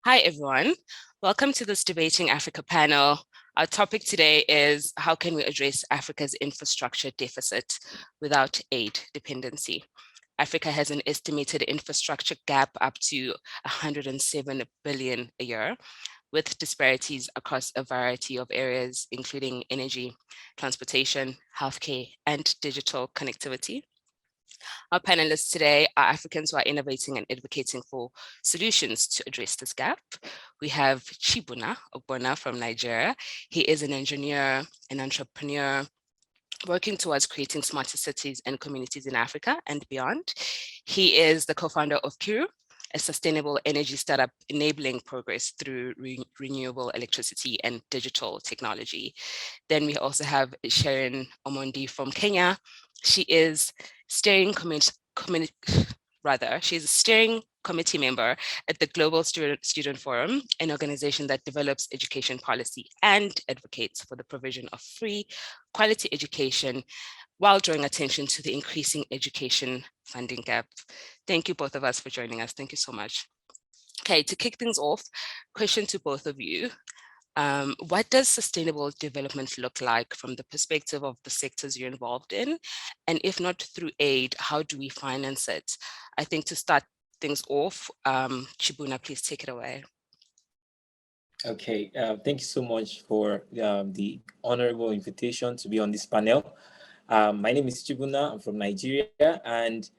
Hi, everyone. Welcome to this Debating Africa panel. Our topic today is how can we address Africa's infrastructure deficit without aid dependency? Africa has an estimated infrastructure gap up to 107 billion a year, with disparities across a variety of areas, including energy, transportation, healthcare, and digital connectivity. Our panelists today are Africans who are innovating and advocating for solutions to address this gap. We have Chibunna Ogbonna from Nigeria. He is an engineer, an entrepreneur, working towards creating smarter cities and communities in Africa and beyond. He is the co-founder of Kiru, a sustainable energy startup enabling progress through renewable electricity and digital technology. Then we also have Sherine Omondi from Kenya. She is steering she's a steering committee member at the Global Student Forum, an organization that develops education policy and advocates for the provision of free, quality education while drawing attention to the increasing education funding gap. Thank you both of us for joining us. Thank you so much. Okay, to kick things off, question to both of you. What does sustainable development look like from the perspective of the sectors you're involved in? And if not through aid, how do we finance it? I think to start things off, Chibunna, please take it away. Okay, thank you so much for the honorable invitation to be on this panel. My name is Chibunna, I'm from Nigeria, and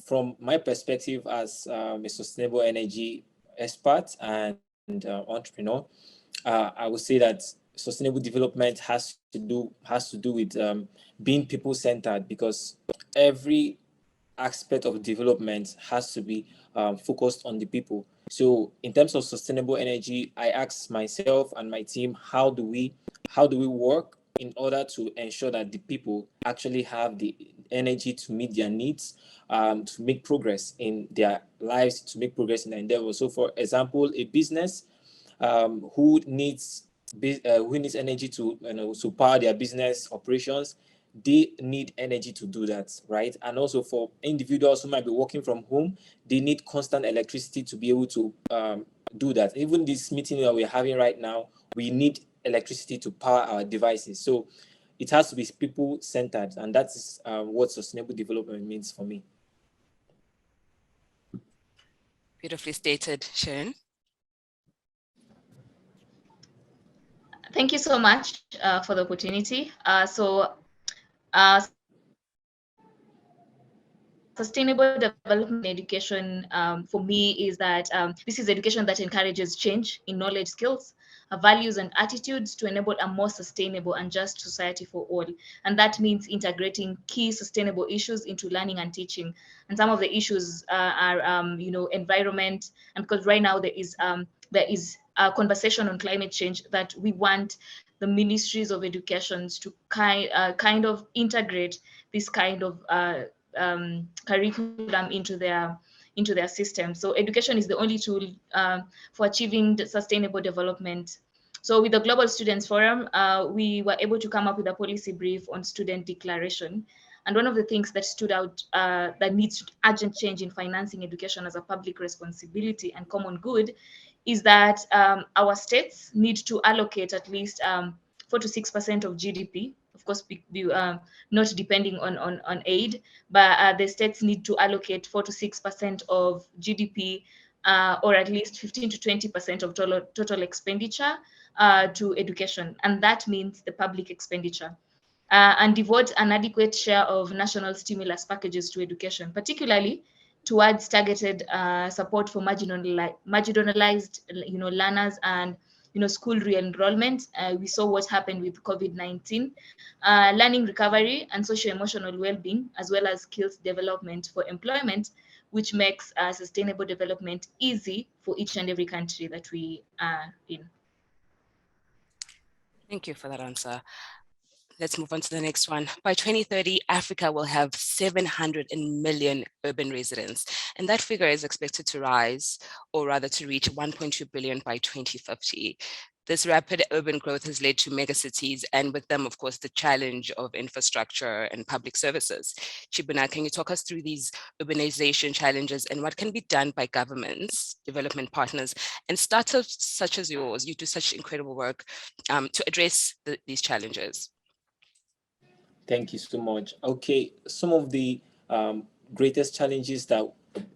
from my perspective as a sustainable energy expert and entrepreneur, I would say that sustainable development has to do with being people-centered, because every aspect of development has to be focused on the people. So in terms of sustainable energy, I ask myself and my team, how do we work in order to ensure that the people actually have the energy to meet their needs, to make progress in their lives, to make progress in their endeavors. So for example, a business who needs energy to power their business operations, they need energy to do that, right? And also for individuals who might be working from home, they need constant electricity to be able to do that. Even this meeting that we're having right now, we need electricity to power our devices. So it has to be people-centered, and that's what sustainable development means for me. Beautifully stated, Sharon. Thank you so much for the opportunity. Sustainable development education for me is that this is education that encourages change in knowledge, skills, values, and attitudes to enable a more sustainable and just society for all. And that means integrating key sustainable issues into learning and teaching. And some of the issues are, environment. And because right now there is a conversation on climate change that we want the ministries of education to kind of integrate this kind of curriculum into their system. So education is the only tool for achieving the sustainable development. So with the Global Students Forum, we were able to come up with a policy brief on student declaration. And one of the things that stood out that needs urgent change in financing education as a public responsibility and common good is that our states need to allocate at least 4 to 6% of GDP, of course, not depending on aid, but the states need to allocate 4 to 6% of GDP, or at least 15 to 20% of total expenditure to education. And that means the public expenditure. And devote an adequate share of national stimulus packages to education, particularly towards targeted support for marginalized learners and school re-enrollment. We saw what happened with COVID-19, learning recovery and socio-emotional well-being, as well as skills development for employment, which makes sustainable development easy for each and every country that we are in. Thank you for that answer. Let's move on to the next one. By 2030, Africa will have 700 million urban residents, and that figure is expected to rise, or rather to reach 1.2 billion by 2050. This rapid urban growth has led to megacities, and with them, of course, the challenge of infrastructure and public services. Chibunna, can you talk us through these urbanization challenges and what can be done by governments, development partners, and startups such as yours? You do such incredible work to address these challenges. Thank you so much. Okay, some of the greatest challenges that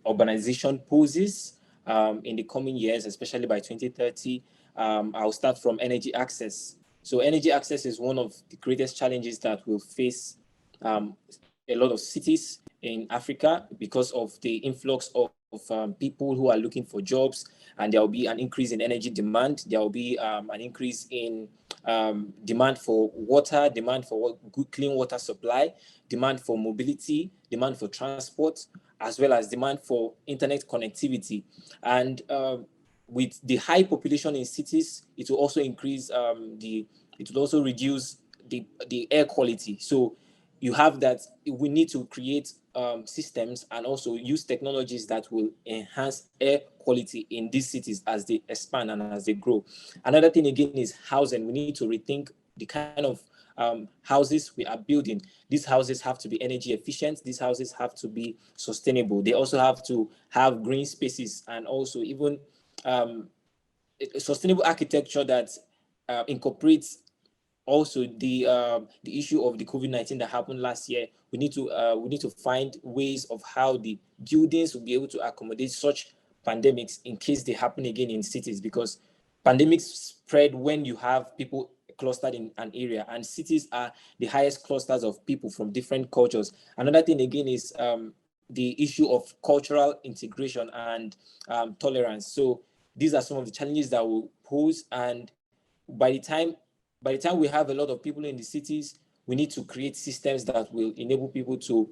urbanization poses in the coming years, especially by 2030, I'll start from energy access. So energy access is one of the greatest challenges that will face a lot of cities in Africa because of the influx of people who are looking for jobs, and there will be an increase in energy demand. There will be an increase in demand for water, demand for good clean water supply, demand for mobility, demand for transport, as well as demand for internet connectivity. And with the high population in cities, it will also increase it will also reduce the air quality. So you have that we need to create systems and also use technologies that will enhance air quality in these cities as they expand and as they grow. Another thing again is housing. We need to rethink the kind of houses we are building. These houses have to be energy efficient. These houses have to be sustainable. They also have to have green spaces and also even sustainable architecture that incorporates also the issue of the COVID-19 that happened last year. We need to find ways of how the buildings will be able to accommodate such pandemics in case they happen again in cities, because pandemics spread when you have people clustered in an area, and cities are the highest clusters of people from different cultures. Another thing again is the issue of cultural integration and tolerance. So these are some of the challenges that will pose, and by the time we have a lot of people in the cities, we need to create systems that will enable people to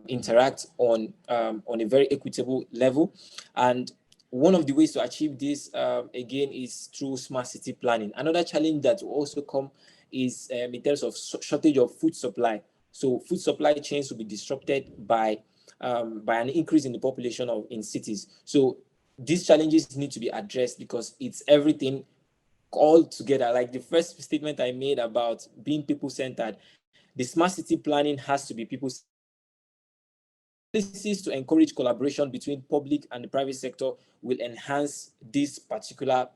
interact on a very equitable level. And one of the ways to achieve this, again, is through smart city planning. Another challenge that will also come is in terms of shortage of food supply. So food supply chains will be disrupted by an increase in the population in cities. So these challenges need to be addressed because it's everything all together. Like the first statement I made about being people-centered, the smart city planning has to be people-centered. Policies to encourage collaboration between public and the private sector will enhance this particular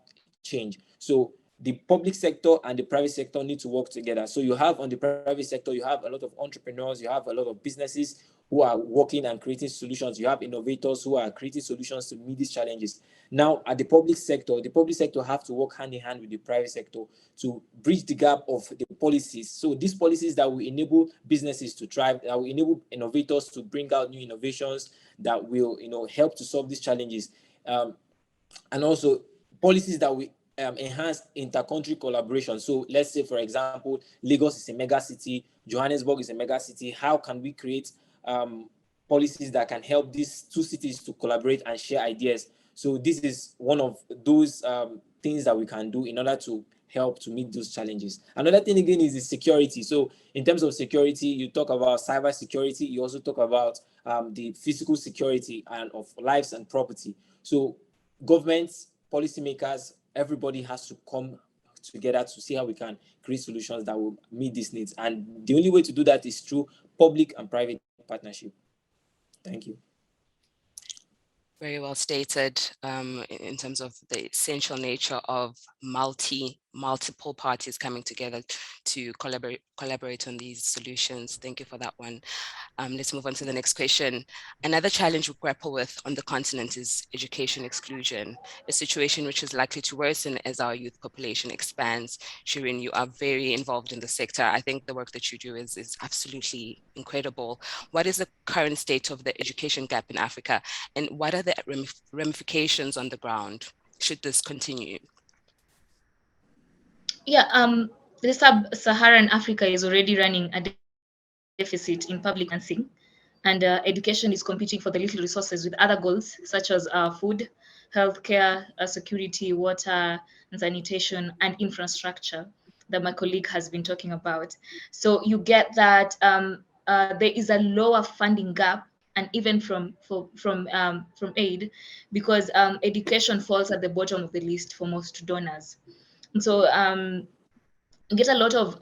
change. So the public sector and the private sector need to work together. So you have on the private sector, you have a lot of entrepreneurs, you have a lot of businesses who are working and creating solutions. You have innovators who are creating solutions to meet these challenges. Now, at the public sector have to work hand in hand with the private sector to bridge the gap of the policies. So these policies that will enable businesses to thrive, that will enable innovators to bring out new innovations that will, help to solve these challenges. And also policies that will enhance inter-country collaboration. So let's say, for example, Lagos is a mega city, Johannesburg is a mega city. How can we create policies that can help these two cities to collaborate and share ideas? So this is one of those things that we can do in order to help to meet those challenges. Another thing again is the security. So in terms of security, you talk about cyber security, you also talk about the physical security and of lives and property. So governments, policymakers, everybody has to come together to see how we can create solutions that will meet these needs. And the only way to do that is through public and private partnership. Thank you. Very well stated in terms of the essential nature of multiple parties coming together to collaborate on these solutions. Thank you for that one. Let's move on to the next question. Another challenge we grapple with on the continent is education exclusion, a situation which is likely to worsen as our youth population expands. Sherine, you are very involved in the sector. I think the work that you do is absolutely incredible. What is the current state of the education gap in Africa, and what are the ramifications on the ground should this continue? Yeah, the sub-Saharan Africa is already running a deficit in public financing, and education is competing for the little resources with other goals such as food, healthcare, security, water, and sanitation, and infrastructure that my colleague has been talking about. So you get that there is a lower funding gap, and even from aid, because education falls at the bottom of the list for most donors. And so you get a lot of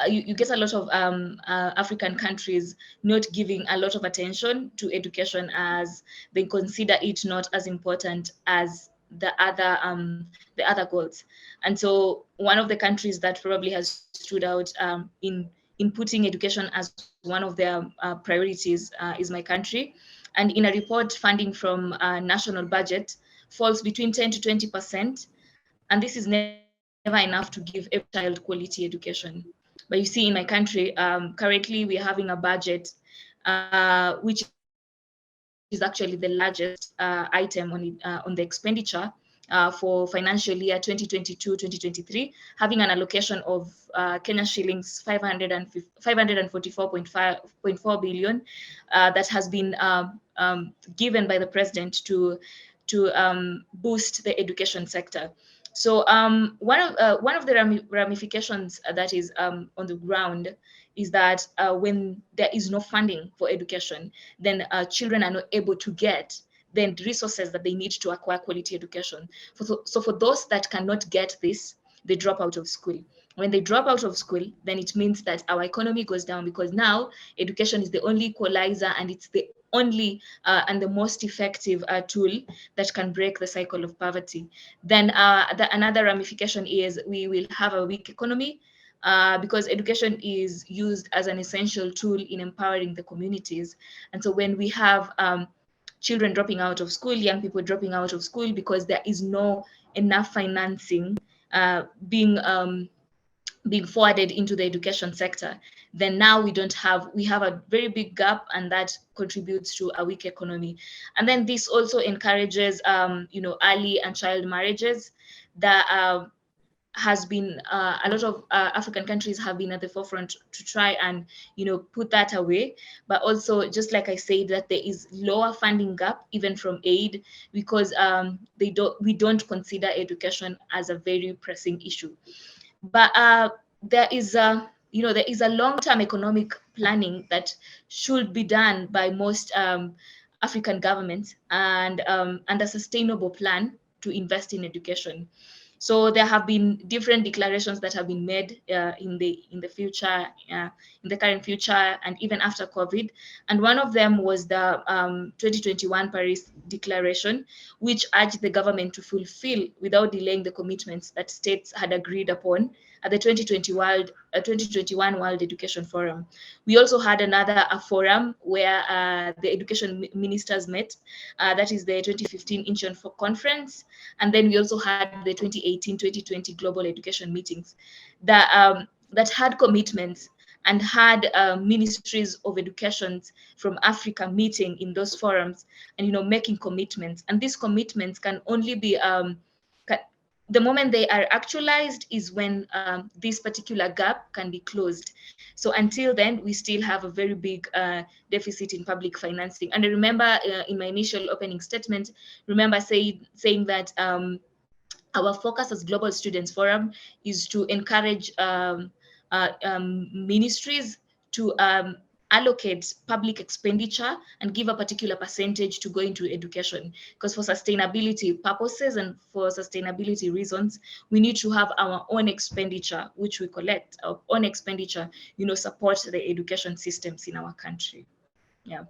African countries not giving a lot of attention to education, as they consider it not as important as the other goals. And so one of the countries that probably has stood out in putting education as one of their priorities is my country. And in a report, funding from national budget falls between 10 to 20%, and this is never enough to give every child quality education. But you see, in my country, currently we're having a budget which is actually the largest item on the expenditure for financial year 2022-2023, having an allocation of Kenya shillings 544.4 billion that has been given by the president to boost the education sector. So one of the ramifications that is on the ground is that when there is no funding for education, then children are not able to get then the resources that they need to acquire quality education. So for those that cannot get this, they drop out of school. When they drop out of school, then it means that our economy goes down, because now education is the only equalizer, and it's the only and the most effective tool that can break the cycle of poverty. Then another ramification is we will have a weak economy, because education is used as an essential tool in empowering the communities. And so when we have children dropping out of school, young people dropping out of school because there is no enough financing being forwarded into the education sector, then now we have a very big gap, and that contributes to a weak economy. And then this also encourages early and child marriages that has been a lot of African countries have been at the forefront to try and put that away. But also, just like I said, that there is lower funding gap even from aid, because we don't consider education as a very pressing issue. But there is a long-term economic planning that should be done by most African governments, and a sustainable plan to invest in education. So there have been different declarations that have been made in the future, in the current future, and even after COVID. And one of them was the 2021 Paris Declaration, which urged the government to fulfill without delaying the commitments that states had agreed upon at the 2021 World Education Forum. We also had another forum where the education ministers met, that is the 2015 Incheon Conference, and then we also had the 2018-2020 Global Education meetings that had commitments and had ministries of education from Africa meeting in those forums and making commitments. And these commitments can only be the moment they are actualized is when this particular gap can be closed. So until then, we still have a very big deficit in public financing. And I remember in my initial opening statement, saying that our focus as Global Students Forum is to encourage ministries to allocate public expenditure and give a particular percentage to go into education, because for sustainability purposes and for sustainability reasons, we need to have our own expenditure, which we collect, our own expenditure, support the education systems in our country. Yeah.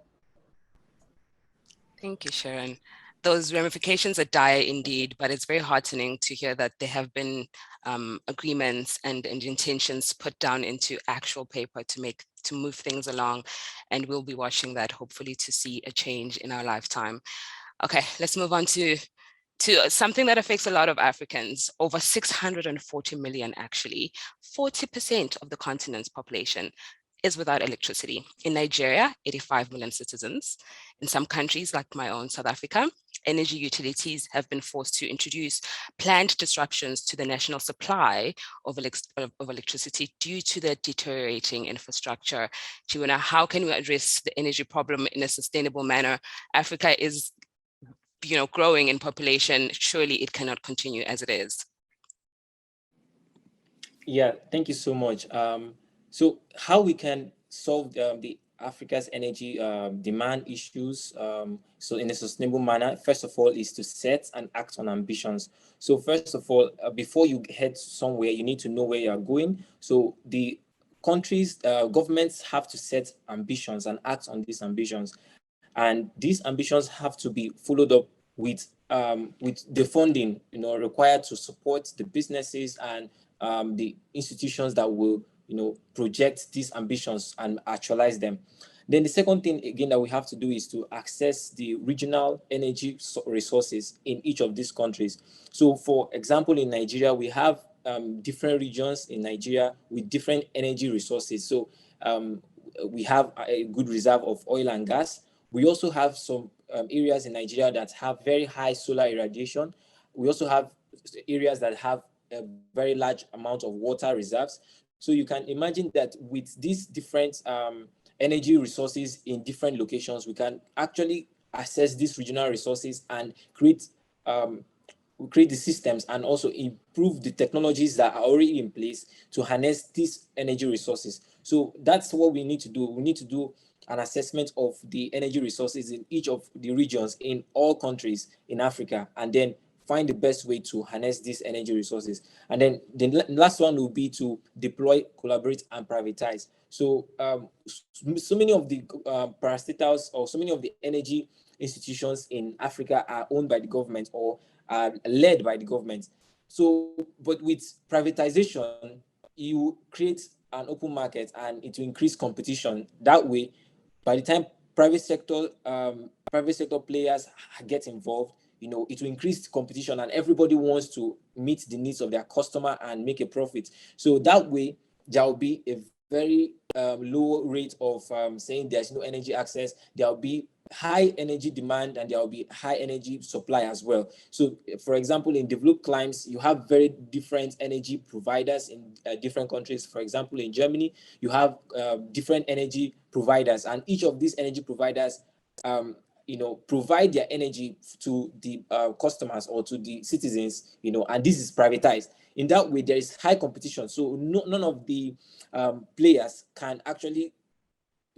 Thank you, Sharon. Those ramifications are dire indeed, but it's very heartening to hear that there have been agreements and intentions put down into actual paper to move things along, and we'll be watching that hopefully to see a change in our lifetime. Okay, let's move on to something that affects a lot of Africans, over 640 million actually. 40% of the continent's population is without electricity. In Nigeria, 85 million citizens. In some countries like my own, South Africa, energy utilities have been forced to introduce planned disruptions to the national supply of electricity due to the deteriorating infrastructure. Chibunna, how can we address the energy problem in a sustainable manner? Africa is growing in population. Surely it cannot continue as it is. Yeah, thank you so much. So how we can solve the Africa's energy demand issues so in a sustainable manner, first of all, is to set and act on ambitions. So first of all, before you head somewhere, you need to know where you are going. So the countries, governments have to set ambitions and act on these ambitions, and these ambitions have to be followed up with the funding required to support the businesses and the institutions that will project these ambitions and actualize them. Then the second thing again that we have to do is to access the regional energy resources in each of these countries. So for example, in Nigeria, we have different regions in Nigeria with different energy resources. So we have a good reserve of oil and gas. We also have some areas in Nigeria that have very high solar irradiation. We also have areas that have a very large amount of water reserves. So you can imagine that with these different energy resources in different locations, we can actually access these regional resources and um, create the systems and also improve the technologies that are already in place to harness these energy resources. So that's what we need to do. We need to do an assessment of the energy resources in each of the regions in all countries in Africa, and then find the best way to harness these energy resources. And then the last one will be to deploy, collaborate, and privatize. So so many of the parastatals or so many of the energy institutions in Africa are owned by the government or are led by the government. So, but with privatization, you create an open market and it will increase competition. That way, by the time private sector players get involved, it will increase competition and everybody wants to meet the needs of their customer and make a profit. So that way, there will be a very low rate of saying there's no energy access. There will be high energy demand and there will be high energy supply as well. So, for example, in developed climes, you have very different energy providers in different countries. For example, in Germany, you have different energy providers, and each of these energy providers provide their energy to the customers or to the citizens, and this is privatized. In that way, there is high competition. So none of the players can actually,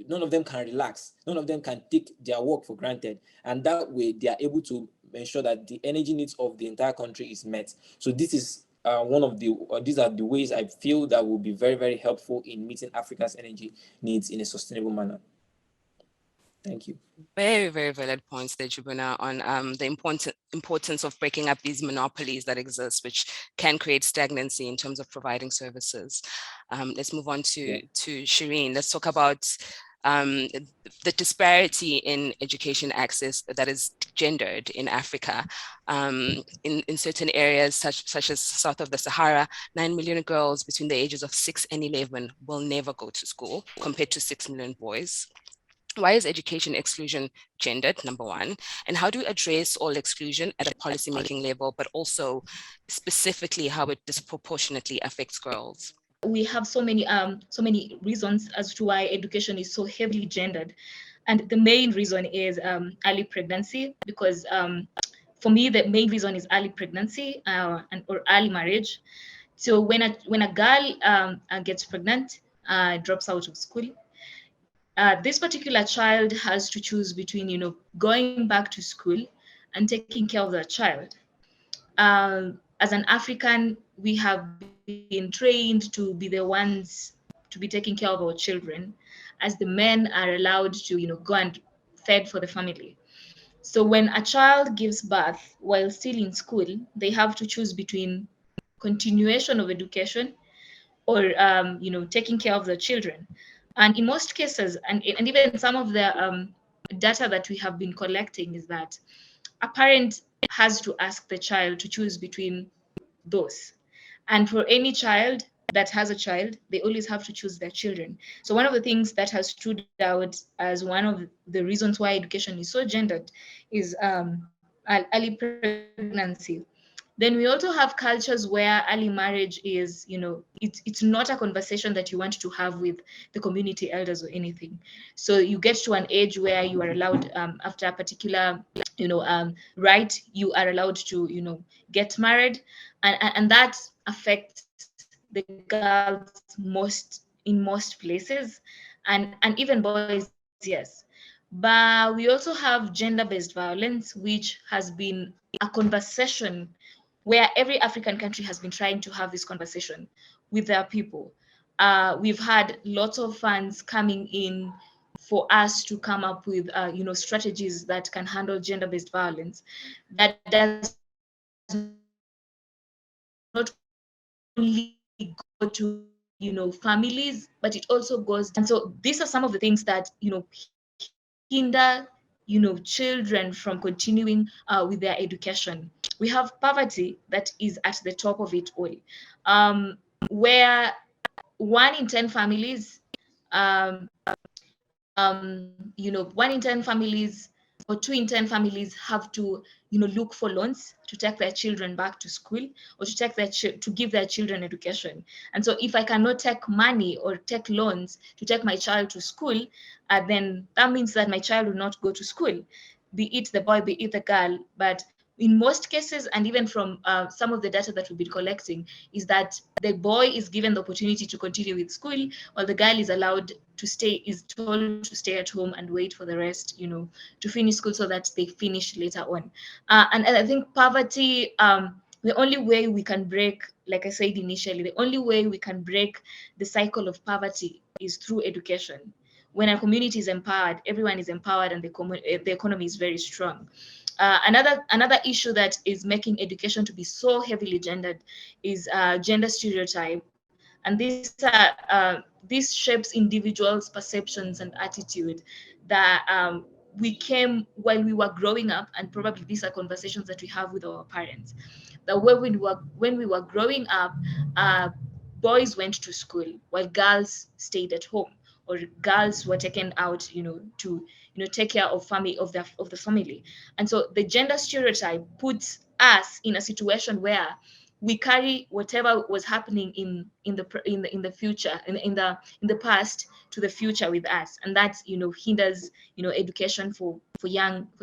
none of them can relax. None of them can take their work for granted. And that way, they are able to ensure that the energy needs of the entire country is met. So this is these are the ways I feel that will be very, very helpful in meeting Africa's energy needs in a sustainable manner. Thank you. Very, very valid points there, Chibunna, on the importance of breaking up these monopolies that exist, which can create stagnancy in terms of providing services. Let's move on to Sherine. Let's talk about the disparity in education access that is gendered in Africa. In certain areas, such as south of the Sahara, 9 million girls between the ages of 6 and 11 will never go to school, compared to 6 million boys. Why is education exclusion gendered, number one? And how do you address all exclusion at a policymaking level, but also specifically how it disproportionately affects girls? We have so many reasons as to why education is so heavily gendered. And the main reason is early pregnancy, because for me, the main reason is early pregnancy or early marriage. So when a girl gets pregnant, drops out of school, this particular child has to choose between, going back to school and taking care of the child. As an African, we have been trained to be the ones to be taking care of our children, as the men are allowed to, go and fed for the family. So when a child gives birth while still in school, they have to choose between continuation of education or taking care of the children. And in most cases, and even some of the data that we have been collecting, is that a parent has to ask the child to choose between those. And for any child that has a child, they always have to choose their children. So one of the things that has stood out as one of the reasons why education is so gendered is early pregnancy. Then we also have cultures where early marriage is, it's not a conversation that you want to have with the community elders or anything. So you get to an age where you are allowed, after a particular, right, you are allowed to, get married, and that affects the girls in most places. and even boys, yes. But we also have gender-based violence, which has been a conversation where every African country has been trying to have this conversation with their people. We've had lots of funds coming in for us to come up with, strategies that can handle gender-based violence. That does not only go to, families, but it also goes down to children. And so these are some of the things that, hinder, children from continuing with their education. We have poverty that is at the top of it all, where 1 in 10 families, um, 1 in 10 families or 2 in 10 families have to, look for loans to take their children back to school, or to take to give their children education. And so if I cannot take money or take loans to take my child to school, then that means that my child will not go to school, be it the boy, be it the girl. But in most cases, and even from some of the data that we've been collecting, is that the boy is given the opportunity to continue with school, while the girl is allowed to stay, is told to stay at home and wait for the rest, to finish school so that they finish later on. And I think poverty, the only way we can break, like I said initially, the only way we can break the cycle of poverty is through education. When a community is empowered, everyone is empowered, and the economy is very strong. Another issue that is making education to be so heavily gendered is gender stereotype, and this shapes individuals' perceptions and attitude that we came while we were growing up, and probably these are conversations that we have with our parents. That when we were growing up, uh, boys went to school while girls stayed at home, or girls were taken out, to take care of the family. And so the gender stereotype puts us in a situation where we carry whatever was happening in the future, in the past, to the future with us, and that hinders education for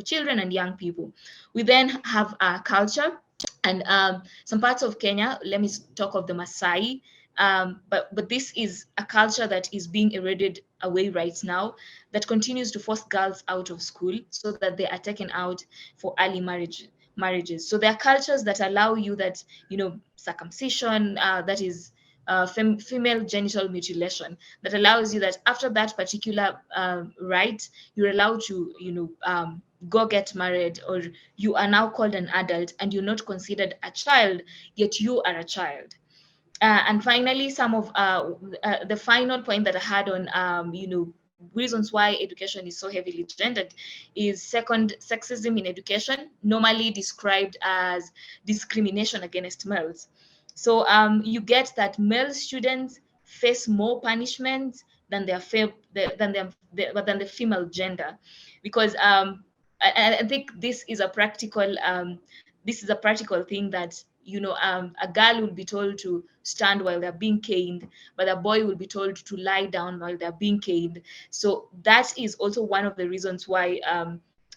children and young people. We then have culture, and some parts of Kenya. Let me talk of the Maasai. But this is a culture that is being eroded away right now, that continues to force girls out of school so that they are taken out for early marriages. So there are cultures that allow you that, circumcision, that is female genital mutilation, that allows you that after that particular rite, you're allowed to, go get married, or you are now called an adult and you're not considered a child, yet you are a child. And finally, some of the final point that I had on, reasons why education is so heavily gendered is second, sexism in education, normally described as discrimination against males. So you get that male students face more punishment than than the female gender, because I think this is a practical thing, that a girl will be told to stand while they're being caned, but a boy will be told to lie down while they're being caned. So that is also one of the reasons why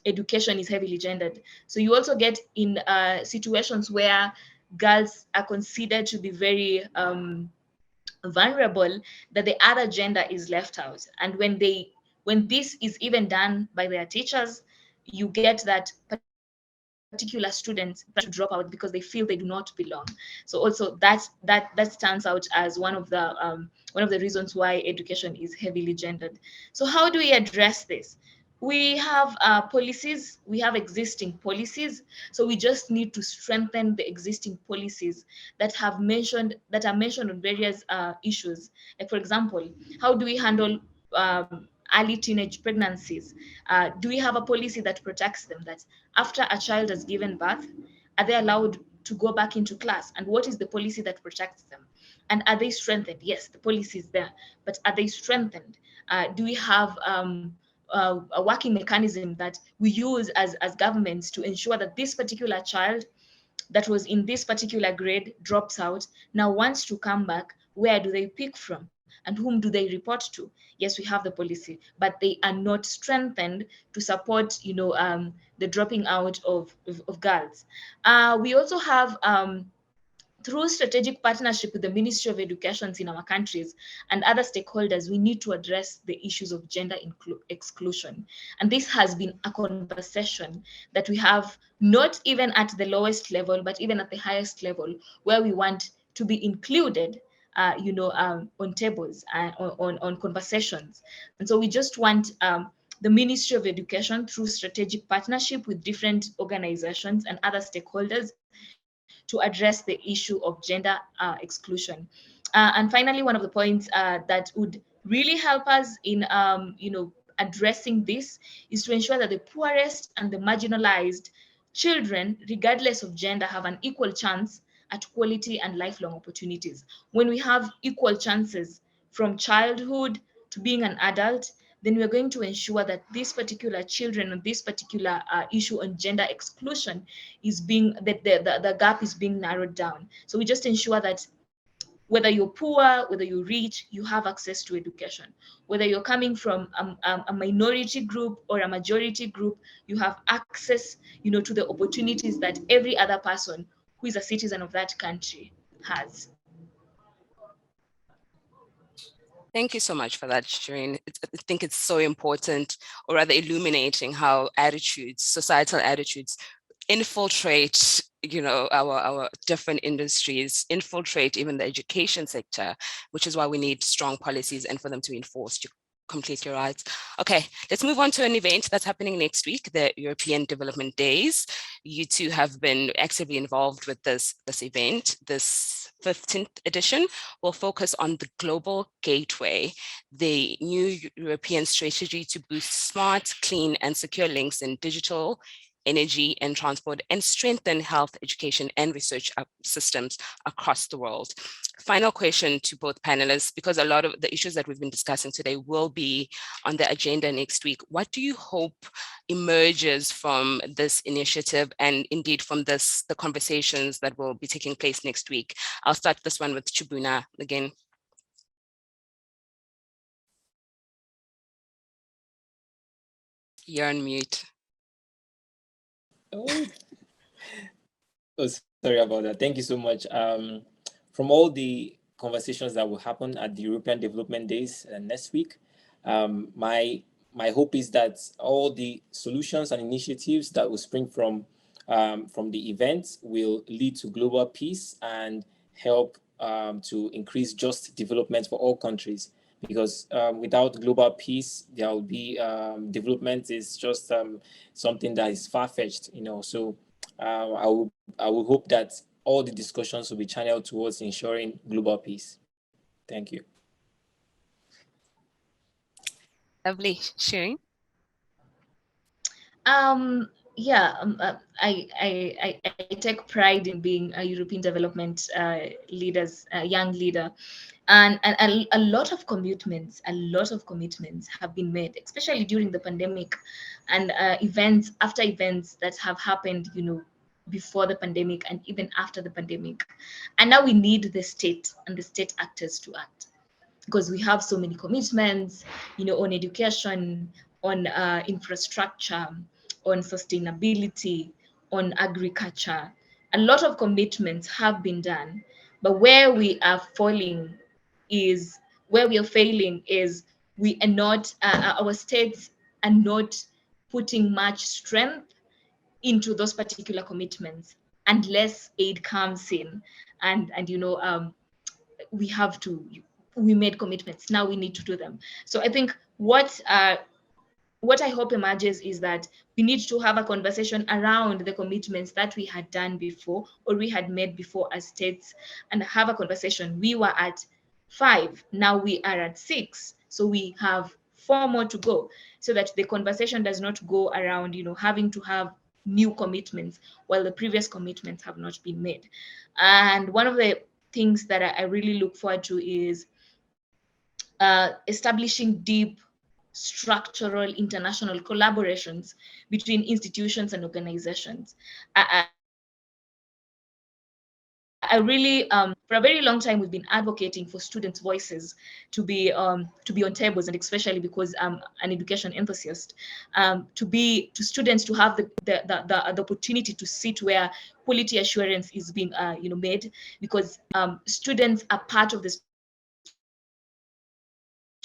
education is heavily gendered. So you also get in situations where girls are considered to be very vulnerable, that the other gender is left out. And when this is even done by their teachers, you get that particular students to drop out because they feel they do not belong. So also that stands out as one of the reasons why education is heavily gendered. So how do we address this? We have policies, we have existing policies. So we just need to strengthen the existing policies that are mentioned on various issues. Like, for example, how do we handle early teenage pregnancies? Do we have a policy that protects them, that after a child has given birth, are they allowed to go back into class? And what is the policy that protects them? And are they strengthened? Yes, the policy is there, but are they strengthened? Do we have a working mechanism that we use as governments to ensure that this particular child that was in this particular grade drops out, now wants to come back, where do they pick from and whom do they report to? Yes, we have the policy, but they are not strengthened to support the dropping out of girls. We also have through strategic partnership with the Ministry of Educations in our countries and other stakeholders, we need to address the issues of gender exclusion. And this has been a conversation that we have not even at the lowest level, but even at the highest level, where we want to be included on tables and on conversations. And so we just want the Ministry of Education, through strategic partnership with different organizations and other stakeholders, to address the issue of gender exclusion. And finally, one of the points that would really help us in addressing this is to ensure that the poorest and the marginalized children, regardless of gender, have an equal chance at quality and lifelong opportunities. When we have equal chances from childhood to being an adult, then we're going to ensure that these particular children and this particular issue on gender exclusion is being, that the gap is being narrowed down. So we just ensure that whether you're poor, whether you're rich, you have access to education. Whether you're coming from a minority group or a majority group, you have access, to the opportunities that every other person who is a citizen of that country has. Thank you so much for that, Sherine. I think it's so important, or rather illuminating, how attitudes, societal attitudes, infiltrate our different industries, infiltrate even the education sector, which is why we need strong policies and for them to be enforced. You're completely right. Okay, let's move on to an event that's happening next week, the European Development Days. You two have been actively involved with this event. This 15th edition will focus on the Global Gateway, the new European strategy to boost smart, clean, and secure links in digital, energy and transport, and strengthen health, education, and research systems across the world. Final question to both panelists, because a lot of the issues that we've been discussing today will be on the agenda next week. What do you hope emerges from this initiative, and indeed from the conversations that will be taking place next week? I'll start this one with Chibunna again. You're on mute. Oh, sorry about that. Thank you so much. From all the conversations that will happen at the European Development Days next week, my hope is that all the solutions and initiatives that will spring from the event will lead to global peace and help to increase just development for all countries. Because without global peace, there will be development is just something that is far-fetched, So I will hope that all the discussions will be channeled towards ensuring global peace. Thank you. Lovely. Sherine? I take pride in being a European development young leader, and a lot of commitments have been made, especially during the pandemic, and events after events that have happened, before the pandemic and even after the pandemic. And now we need the state and the state actors to act, because we have so many commitments, on education, on infrastructure, on sustainability, on agriculture. A lot of commitments have been done, but where we are failing is we are not, our states are not putting much strength into those particular commitments unless aid comes in, and we made commitments, now we need to do them. So I think what I hope emerges is that we need to have a conversation around the commitments that we had done before, or we had made before as states, and have a conversation. We were at 5, now we are at 6, so we have 4 more to go, so that the conversation does not go around, having to have new commitments while the previous commitments have not been made. And one of the things that I really look forward to is establishing deep structural international collaborations between institutions and organizations. I really, for a very long time, we've been advocating for students' voices to be on tables, and especially because I'm an education enthusiast, to students to have the opportunity to sit where quality assurance is being made, because students are part of the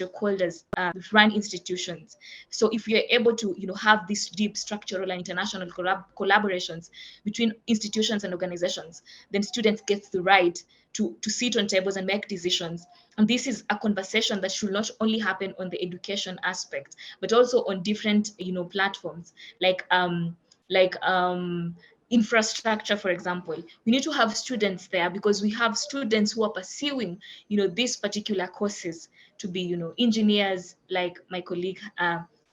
stakeholders run institutions. So if you're able to have these deep structural and international collaborations between institutions and organizations, then students get the right to sit on tables and make decisions. And this is a conversation that should not only happen on the education aspect, but also on different platforms like infrastructure, for example. We need to have students there because we have students who are pursuing these particular courses to be engineers, like my colleague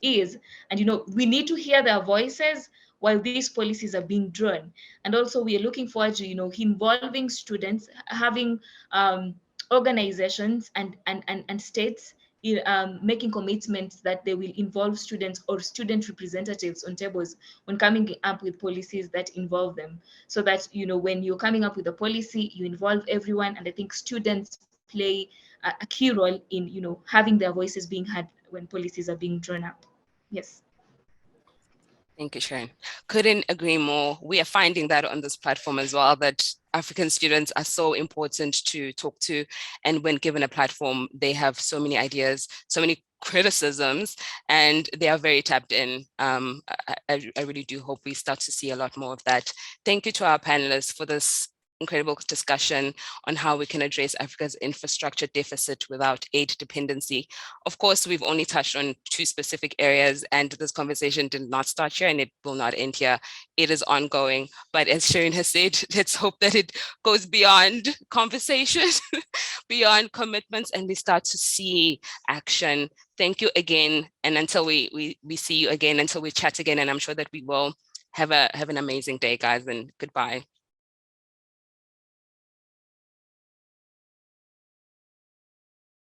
is. And we need to hear their voices while these policies are being drawn. And also we are looking forward to involving students, having organizations and states making commitments that they will involve students or student representatives on tables when coming up with policies that involve them, so that when you're coming up with a policy, you involve everyone. And I think students play a key role in having their voices being heard when policies are being drawn up. Yes. Thank you, Sherine. Couldn't agree more. We are finding that on this platform as well, that African students are so important to talk to. And when given a platform, they have so many ideas, so many criticisms, and they are very tapped in. I really do hope we start to see a lot more of that. Thank you to our panelists for this incredible discussion on how we can address Africa's infrastructure deficit without aid dependency. Of course, we've only touched on 2 specific areas, and this conversation did not start here and it will not end here. It is ongoing, but as Sherine has said, let's hope that it goes beyond conversation, beyond commitments, and we start to see action. Thank you again, and until we see you again, until we chat again, and I'm sure that we will, have an amazing day, guys, and goodbye.